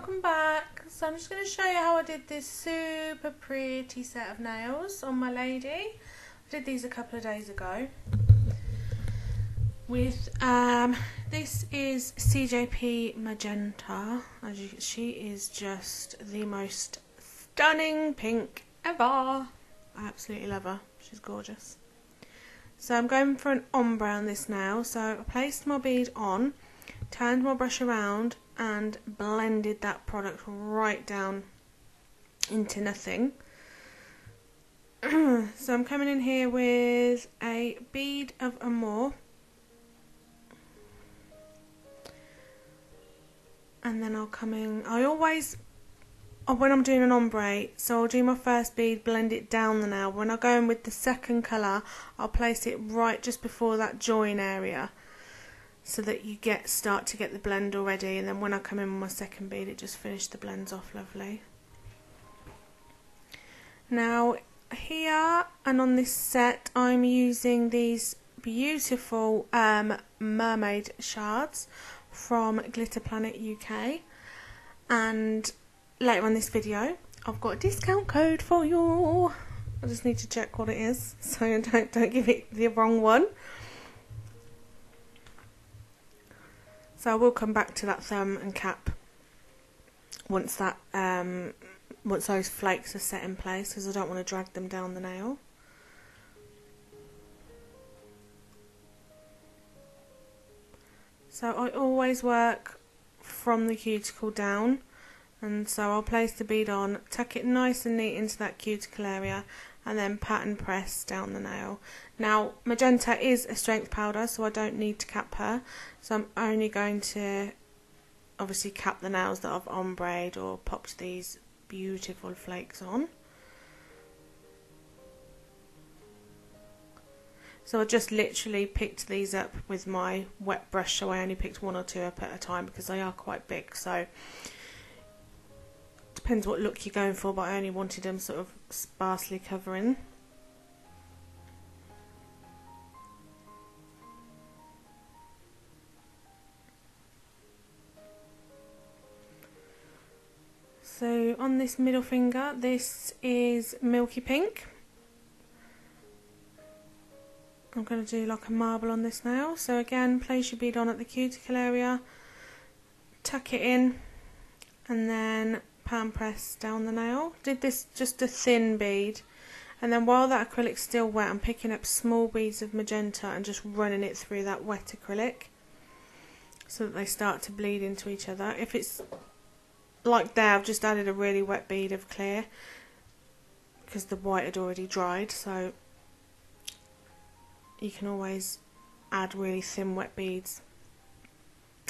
welcome back. So I'm just going to show you how I did this super pretty set of nails on my lady. I did these a couple of days ago with this is CJP Magenta. She is just the most stunning pink ever. I absolutely love her. She's gorgeous. So I'm going for an ombre on this now. So I placed my bead on, turned my brush around and blended that product right down into nothing. So I'm coming in here with a bead of Amor, and then I'll come in, when I'm doing an ombre, so I'll do my first bead, blend it down the nail. When I go in with the second colour, I'll place it right just before that join area, so that you start to get the blend already, and then when I come in with my second bead, it just finished the blends off lovely. Now here and on this set, I'm using these beautiful mermaid shards from Glitter Planet UK, and later on this video I've got a discount code for you. I just need to check what it is so don't give it the wrong one. So I will come back to that thumb and cap once that once those flakes are set in place, because I don't want to drag them down the nail. So I always work from the cuticle down, and so I'll place the bead on, tuck it nice and neat into that cuticle area, and then pat and press down the nail. Now Magenta is a strength powder, so I don't need to cap her, so I'm only going to obviously cap the nails that I've ombre'd or popped these beautiful flakes on. So I just literally picked these up with my wet brush, so I only picked one or two up at a time because they are quite big, so depends what look you're going for, but I only wanted them sort of sparsely covering. So on this middle finger, this is Milky Pink. I'm going to do like a marble on this nail. So again, place your bead on at the cuticle area, tuck it in, and then pan press down the nail. Did this just a thin bead, and then while that acrylic's still wet, I'm picking up small beads of magenta and just running it through that wet acrylic so that they start to bleed into each other. If it's like there, I've just added a really wet bead of clear because the white had already dried, so you can always add really thin wet beads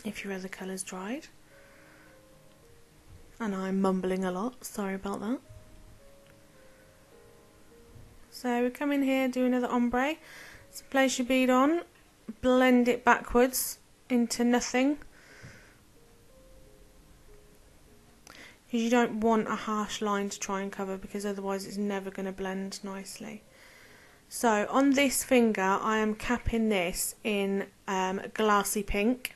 if your other colour's dried. And I'm mumbling a lot, sorry about that. So we come in here, do another ombre. So place your bead on, blend it backwards into nothing, because you don't want a harsh line to try and cover, because otherwise it's never going to blend nicely. So on this finger I am capping this in Glassy Pink,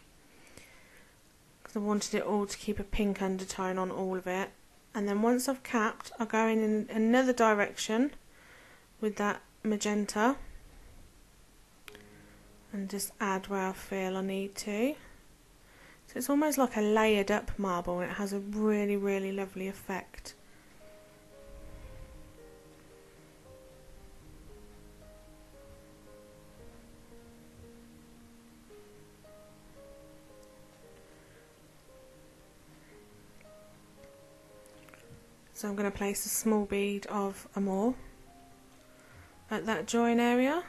because I wanted it all to keep a pink undertone on all of it. And then once I've capped, I'll go in another direction with that magenta and just add where I feel I need to. So it's almost like a layered up marble, and it has a really, really lovely effect. So I'm going to place a small bead of Amor at that join area,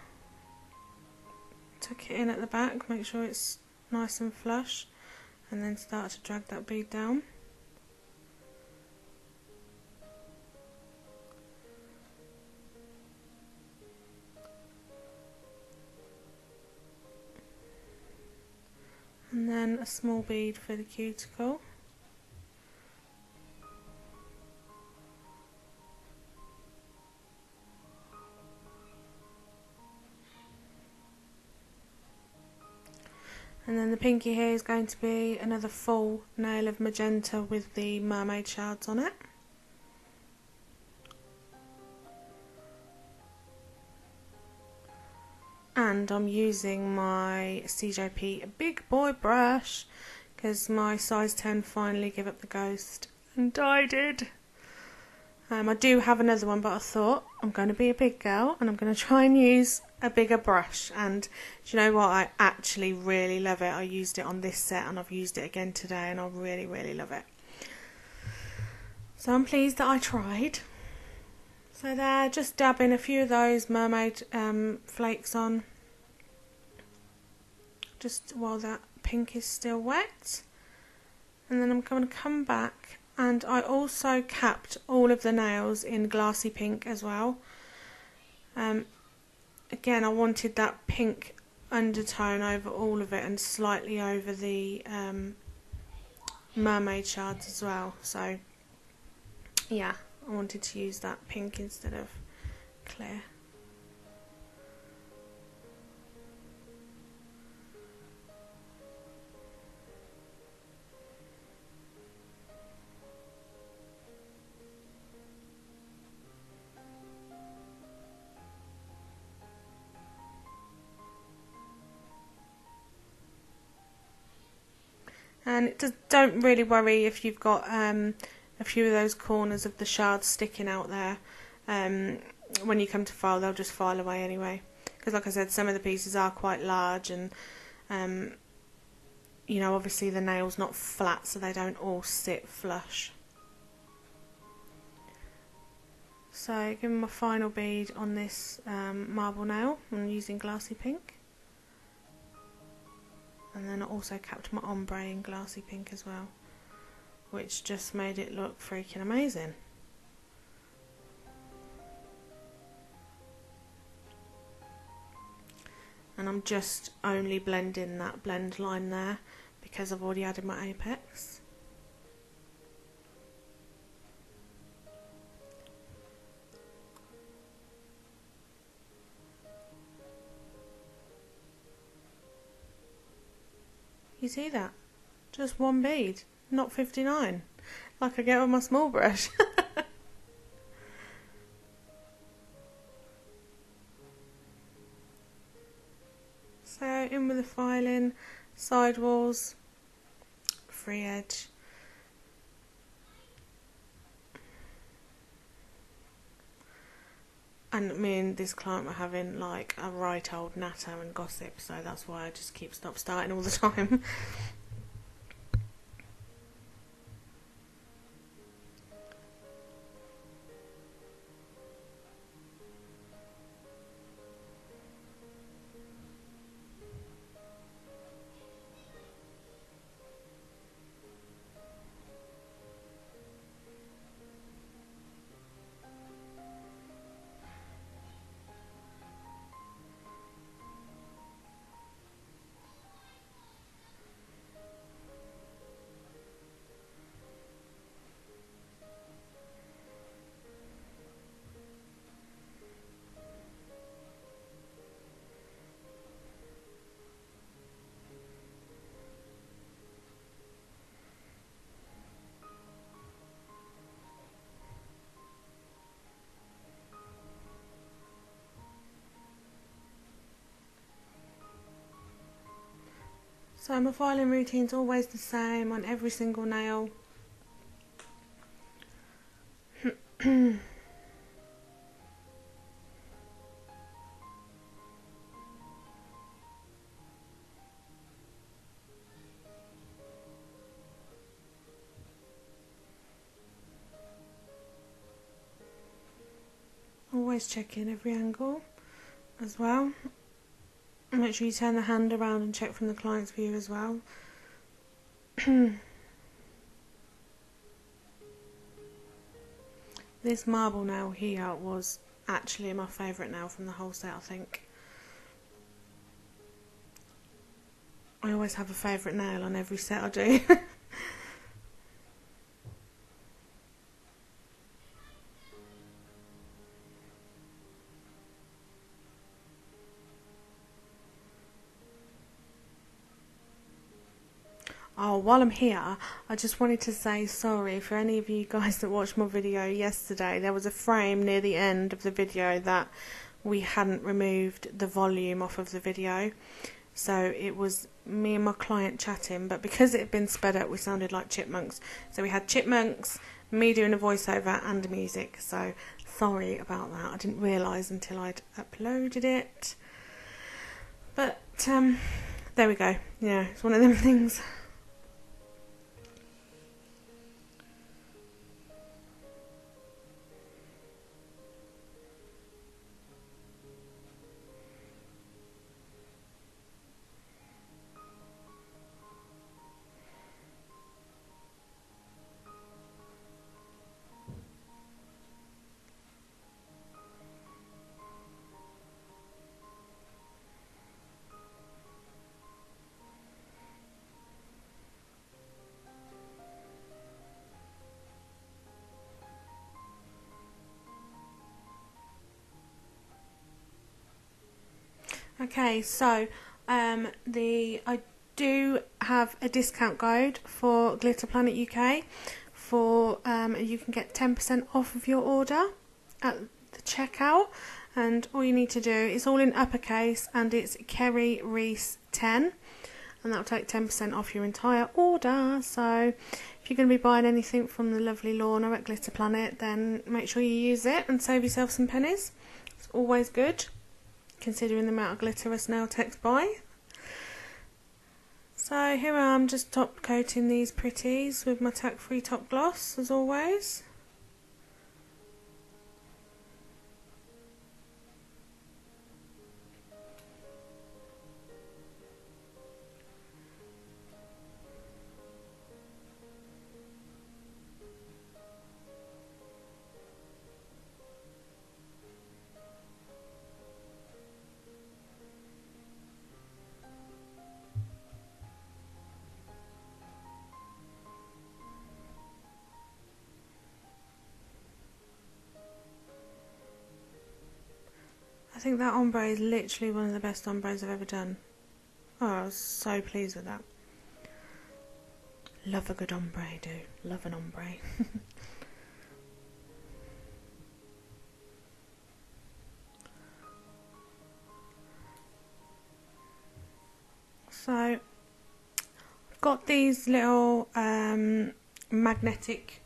tuck it in at the back, make sure it's nice and flush, and then start to drag that bead down. And then a small bead for the cuticle. And And then the pinky here is going to be another full nail of magenta with the mermaid shards on it. And I'm using my CJP big boy brush because my size 10 finally gave up the ghost and dyed it. I do have another one, but I thought I'm going to be a big girl and I'm going to try and use a bigger brush. And do you know what? I actually really love it. I used it on this set and I've used it again today and I really, really love it. So I'm pleased that I tried. So there, just dabbing a few of those mermaid flakes on, just while that pink is still wet. And then I'm going to come back, and I also capped all of the nails in Glassy Pink as well. Again, I wanted that pink undertone over all of it and slightly over the mermaid shards as well. So yeah, I wanted to use that pink instead of clear. And don't really worry if you've got a few of those corners of the shards sticking out there. When you come to file, they'll just file away anyway. Because like I said, some of the pieces are quite large and, you know, obviously the nail's not flat, so they don't all sit flush. So giving my final bead on this marble nail, I'm using Glassy Pink. And then I also capped my ombre in Glassy Pink as well, which just made it look freaking amazing. And I'm just only blending that blend line there because I've already added my apex. You see that? Just one bead, not 59, like I get with my small brush. So in with the filing, sidewalls, free edge. And me and this client were having like a right old natter and gossip, so that's why I just keep starting all the time. So my filing routine's always the same on every single nail. Always check in every angle as well. Make sure you turn the hand around and check from the client's view as well. This marble nail here was actually my favourite nail from the whole set, I think. I always have a favourite nail on every set I do. Oh, while I'm here, I just wanted to say sorry for any of you guys that watched my video yesterday. There was a frame near the end of the video that we hadn't removed the volume off of the video. So it was me and my client chatting, but because it had been sped up, we sounded like chipmunks. So we had chipmunks, me doing a voiceover and music. So sorry about that. I didn't realise until I'd uploaded it. But there we go. Yeah, it's one of them things. Okay, so I do have a discount code for Glitter Planet UK for you can get 10% off of your order at the checkout, and all you need to do is all in uppercase and it's Kerry Rees 10, and that'll take 10% off your entire order. So if you're going to be buying anything from the lovely Lorna at Glitter Planet, then make sure you use it and save yourself some pennies. It's always good, considering the amount of glitter us nail techs buy. So here I am, just top coating these pretties with my tack free top gloss as always. I think that ombre is literally one of the best ombres I've ever done. Oh, I was so pleased with that. Love a good ombre, do. Love an ombre. So, I've got these little magnetic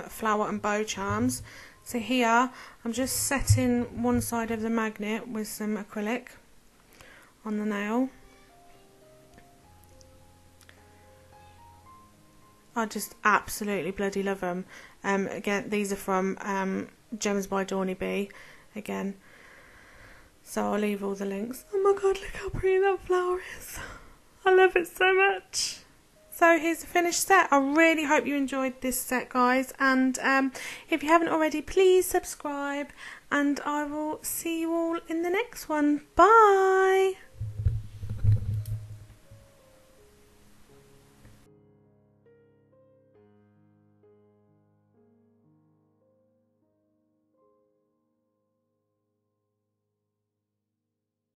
flower and bow charms. So here, I'm just setting one side of the magnet with some acrylic on the nail. I just absolutely bloody love them. Again, these are from Gemz by DawnyB again. So I'll leave all the links. Oh my god, look how pretty that flower is. I love it so much. So here's the finished set. I really hope you enjoyed this set, guys, and if you haven't already, please subscribe, and I will see you all in the next one. Bye!